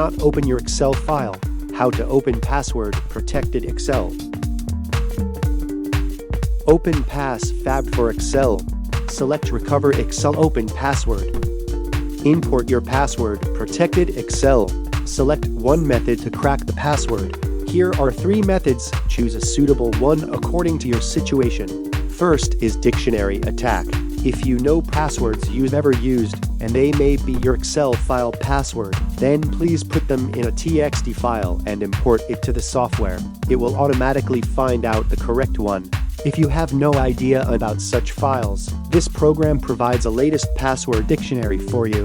cannot open your Excel file. How to open password protected Excel. Open PassFab for Excel. Select Recover Excel Open Password. Import your password protected Excel. Select one method to crack the password. Here are 3 methods. Choose a suitable one according to your situation. First is dictionary attack. If you know passwords you've ever used, and they may be your Excel file password, then please put them in a TXT file and import it to the software. It will automatically find out the correct one. If you have no idea about such files, this program provides a latest password dictionary for you.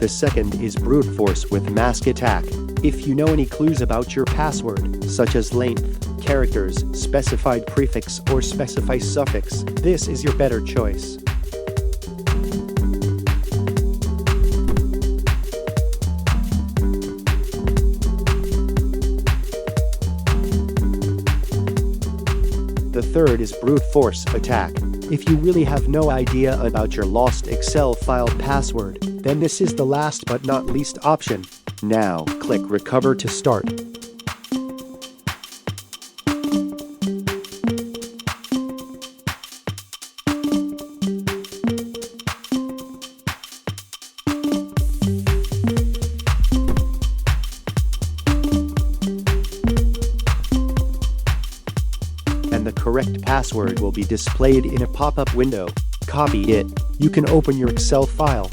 The second is brute force with mask attack. If you know any clues about your password, such as length, characters, specified prefix or specify suffix, this is your better choice. The third is brute force attack. If you really have no idea about your lost Excel file password, then this is the last but not least option. Now, click Recover to start. And the correct password will be displayed in a pop-up window. Copy it. You can open your Excel file.